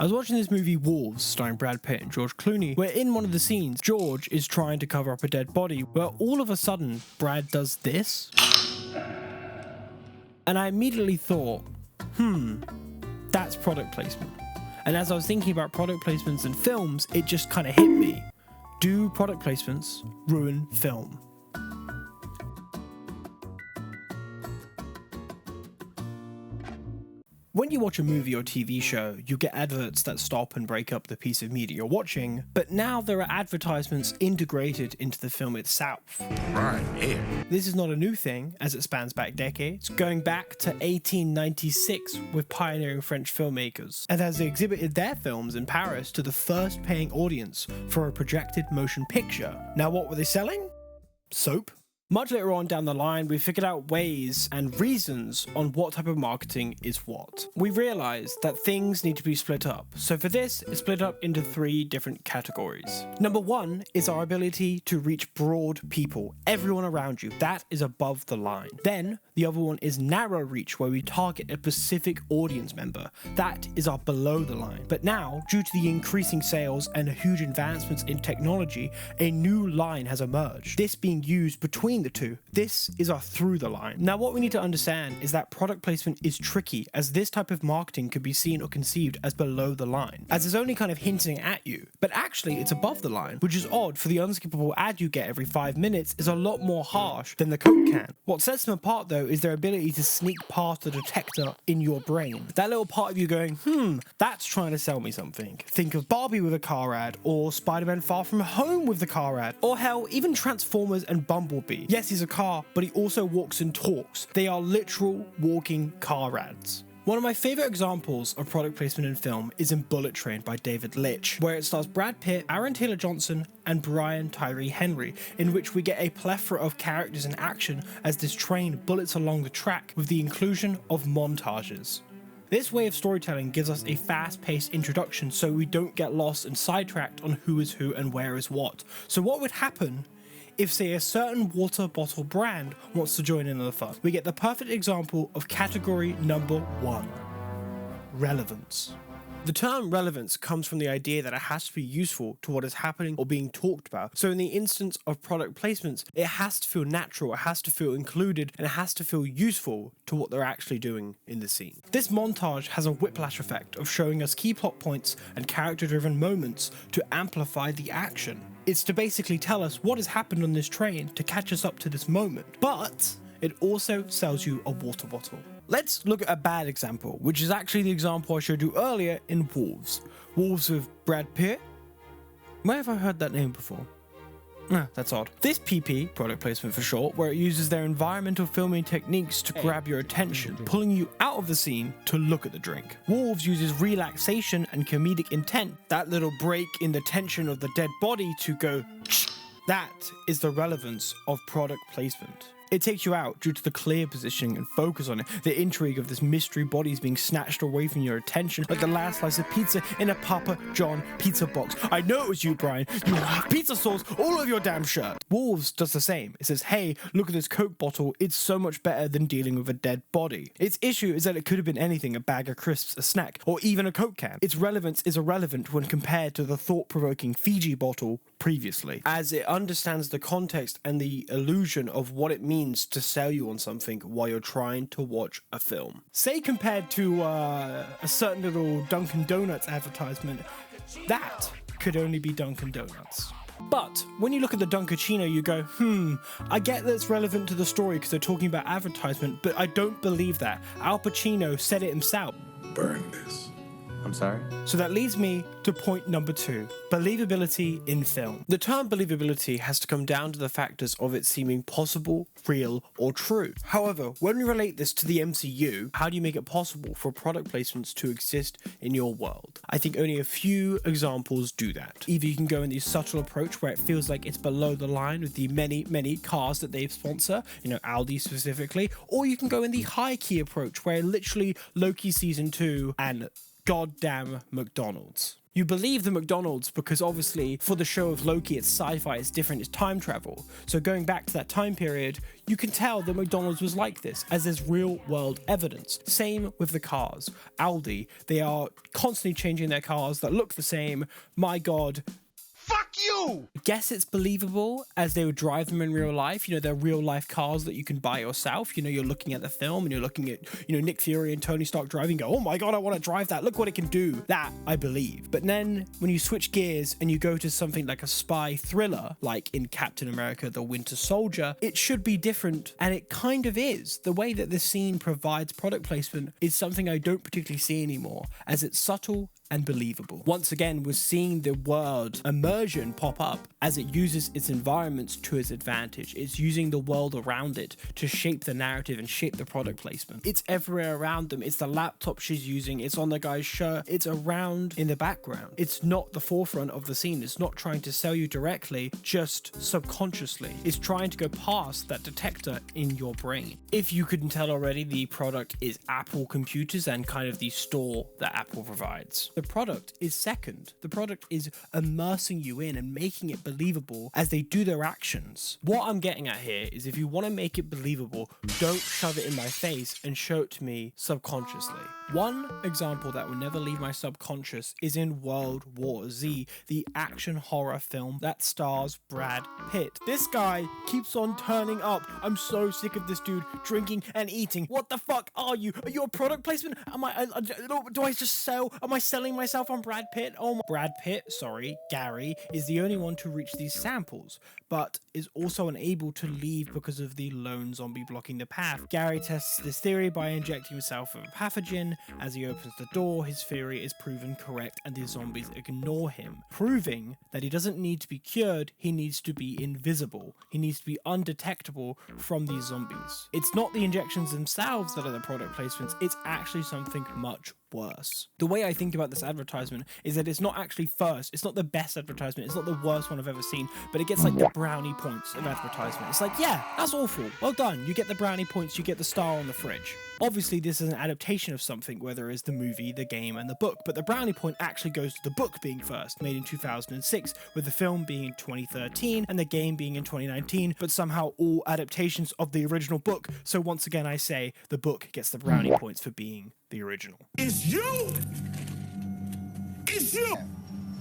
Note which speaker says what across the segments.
Speaker 1: I was watching this movie Wolves, starring Brad Pitt and George Clooney, where in one of the scenes, George is trying to cover up a dead body, where all of a sudden, Brad does this. And I immediately thought, that's product placement. And as I was thinking about product placements in films, it just kind of hit me. Do product placements ruin film? When you watch a movie or TV show, you get adverts that stop and break up the piece of media you're watching, but now there are advertisements integrated into the film itself.
Speaker 2: Right here.
Speaker 1: This is not a new thing, as it spans back decades, going back to 1896 with pioneering French filmmakers, and as they exhibited their films in Paris to the first paying audience for a projected motion picture. Now what were they selling? Soap. Much later on down the line, we figured out ways and reasons on what type of marketing is what. We realized that things need to be split up. So for this, it's split up into 3 different categories. Number 1 is our ability to reach broad people, everyone around you. That is above the line. Then the other one is narrow reach, where we target a specific audience member. That is our below the line. But now, due to the increasing sales and huge advancements in technology, a new line has emerged. This being used between the two. This is our through the line. Now what we need to understand is that product placement is tricky, as this type of marketing could be seen or conceived as below the line, as it's only kind of hinting at you, but actually it's above the line, which is odd, for the unskippable ad you get every 5 minutes is a lot more harsh than the Coke can. What sets them apart though is their ability to sneak past the detector in your brain. That little part of you going, that's trying to sell me something. Think of Barbie with a car ad, or Spider-Man Far From Home with the car ad, or hell, even Transformers and Bumblebee. Yes, he's a car, but he also walks and talks. They are literal walking car ads. One of my favourite examples of product placement in film is in Bullet Train by David Litch, where it stars Brad Pitt, Aaron Taylor-Johnson, and Brian Tyree Henry, in which we get a plethora of characters in action as this train bullets along the track with the inclusion of montages. This way of storytelling gives us a fast-paced introduction so we don't get lost and sidetracked on who is who and where is what. So what would happen if, say, a certain water bottle brand wants to join in on the fun? We get the perfect example of category number 1, relevance. The term relevance comes from the idea that it has to be useful to what is happening or being talked about. So in the instance of product placements, it has to feel natural, it has to feel included, and it has to feel useful to what they're actually doing in the scene. This montage has a whiplash effect of showing us key plot points and character-driven moments to amplify the action. It's to basically tell us what has happened on this train to catch us up to this moment, but it also sells you a water bottle. Let's look at a bad example, which is actually the example I showed you earlier in Wolves. Wolves with Brad Pitt? Where have I heard that name before? That's odd. This PP, product placement for short, where it uses their environmental filming techniques to grab your attention, pulling you out of the scene to look at the drink. Wolves uses relaxation and comedic intent, that little break in the tension of the dead body to go, that is the relevance of product placement. It takes you out due to the clear positioning and focus on it, the intrigue of this mystery bodies being snatched away from your attention, like the last slice of pizza in a Papa John pizza box. I know it was you, Brian. You have pizza sauce all over your damn shirt. Wolves does the same. It says, hey, look at this Coke bottle. It's so much better than dealing with a dead body. Its issue is that it could have been anything, a bag of crisps, a snack, or even a Coke can. Its relevance is irrelevant when compared to the thought-provoking Fiji bottle previously, as it understands the context and the illusion of what it means to sell you on something while you're trying to watch a film. Say compared to a certain little Dunkin' Donuts advertisement, that could only be Dunkin' Donuts. But when you look at the Dunkachino, you go, I get that it's relevant to the story because they're talking about advertisement, but I don't believe that. Al Pacino said it himself.
Speaker 2: Burn this.
Speaker 3: I'm sorry?
Speaker 1: So that leads me to point number 2, believability in film. The term believability has to come down to the factors of it seeming possible, real, or true. However, when we relate this to the MCU, how do you make it possible for product placements to exist in your world? I think only a few examples do that. Either you can go in the subtle approach where it feels like it's below the line with the many cars that they sponsor, Aldi specifically, or you can go in the high key approach where literally Loki season 2 and goddamn McDonald's. You believe the McDonald's because obviously for the show of Loki, it's sci-fi, it's different, it's time travel. So going back to that time period, you can tell that McDonald's was like this, as there's real world evidence. Same with the cars. Aldi, they are constantly changing their cars that look the same. My God.
Speaker 2: Fuck you!
Speaker 1: Guess it's believable as they would drive them in real life. You know, they're real life cars that you can buy yourself. You know, you're looking at the film and you're looking at, you know, Nick Fury and Tony Stark driving, go, oh my God, I want to drive that. Look what it can do. That I believe. But then when you switch gears and you go to something like a spy thriller, like in Captain America, the Winter Soldier, it should be different. And it kind of is. The way that this scene provides product placement is something I don't particularly see anymore, as it's subtle and believable. Once again, we're seeing the word immersion pop up as it uses its environments to its advantage. It's using the world around it to shape the narrative and shape the product placement. It's everywhere around them. It's the laptop she's using. It's on the guy's shirt. It's around in the background. It's not the forefront of the scene. It's not trying to sell you directly, just subconsciously. It's trying to go past that detector in your brain. If you couldn't tell already, the product is Apple computers and kind of the store that Apple provides. The product is second. The product is immersing you in and making it believable as they do their actions. What I'm getting at here is if you want to make it believable, don't shove it in my face and show it to me subconsciously. One example that will never leave my subconscious is in World War Z, the action horror film that stars Brad Pitt. This guy keeps on turning up. I'm so sick of this dude drinking and eating. What the fuck are you? Are you a product placement? Do I just sell? Am I selling myself on Brad Pitt? Oh, Brad Pitt, sorry, Gary, is the only one to reach these samples, but is also unable to leave because of the lone zombie blocking the path. Gary tests this theory by injecting himself with a pathogen. As he opens the door, his theory is proven correct and the zombies ignore him, proving that he doesn't need to be cured, he needs to be invisible. He needs to be undetectable from these zombies. It's not the injections themselves that are the product placements, it's actually something much worse. The way I think about this advertisement is that it's not actually first, it's not the best advertisement, it's not the worst one I've ever seen, but it gets like the brownie points of advertisement. It's like, yeah, that's awful, well done, you get the brownie points, you get the star on the fridge. Obviously this is an adaptation of something where there is the movie, the game and the book, but the brownie point actually goes to the book being first, made in 2006, with the film being in 2013 and the game being in 2019, but somehow all adaptations of the original book. So once again I say the book gets the brownie points for being the original.
Speaker 2: It's you! It's you!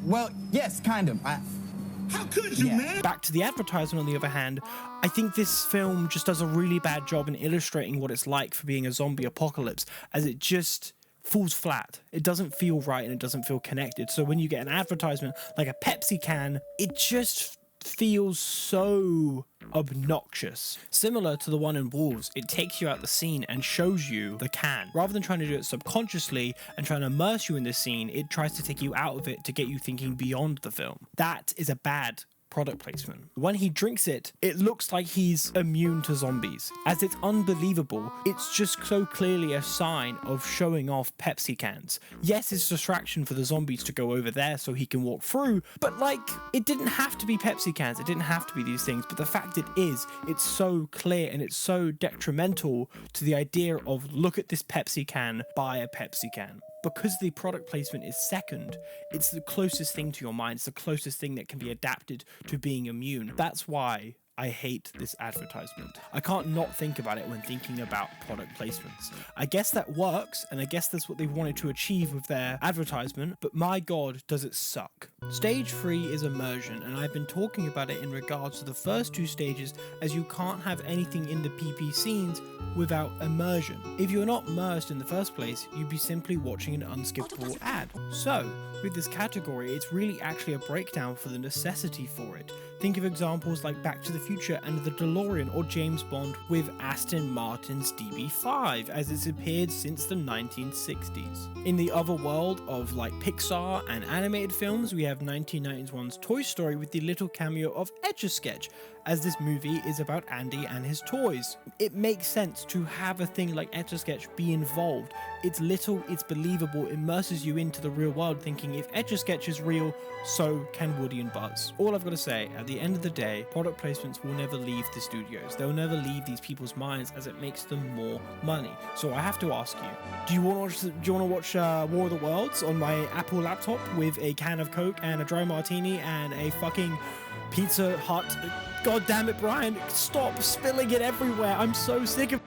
Speaker 3: Well, yes, kind of.
Speaker 2: How could you, man?
Speaker 1: Back to the advertisement, on the other hand, I think this film just does a really bad job in illustrating what it's like for being a zombie apocalypse, as it just falls flat. It doesn't feel right and it doesn't feel connected. So when you get an advertisement like a Pepsi can, it just feels so obnoxious. Similar to the one in Wolves, it takes you out the scene and shows you the can. Rather than trying to do it subconsciously and trying to immerse you in the scene, it tries to take you out of it to get you thinking beyond the film. That is a bad product placement. When he drinks it, it looks like he's immune to zombies. As it's unbelievable, it's just so clearly a sign of showing off Pepsi cans. Yes, it's a distraction for the zombies to go over there so he can walk through, but like, it didn't have to be Pepsi cans, it didn't have to be these things, but the fact it is, it's so clear and it's so detrimental to the idea of, look at this Pepsi can, buy a Pepsi can. Because the product placement is second, it's the closest thing to your mind, it's the closest thing that can be adapted to being immune. That's why I hate this advertisement. I can't not think about it when thinking about product placements. I guess that works, and I guess that's what they wanted to achieve with their advertisement, but my God, does it suck. Stage 3 is immersion, and I've been talking about it in regards to the first two stages, as you can't have anything in the PP scenes without immersion. If you're not immersed in the first place, you'd be simply watching an unskippable ad. So, with this category, it's really actually a breakdown for the necessity for it. Think of examples like Back to the Future and the DeLorean, or James Bond with Aston Martin's DB5, as it's appeared since the 1960s. In the other world of like Pixar and animated films, we have 1991's Toy Story with the little cameo of Etch-a-Sketch, as this movie is about Andy and his toys. It makes sense to have a thing like Etch-a-Sketch be involved It's little, it's believable, immerses you into the real world, thinking if Etch-a-Sketch is real, so can Woody and Buzz. All I've got to say, at the end of the day, product placements will never leave the studios. They'll never leave these people's minds, as it makes them more money. So I have to ask you, do you want to watch War of the Worlds on my Apple laptop with a can of Coke and a dry martini and a fucking Pizza Hut? God damn it, Brian, stop spilling it everywhere. I'm so sick of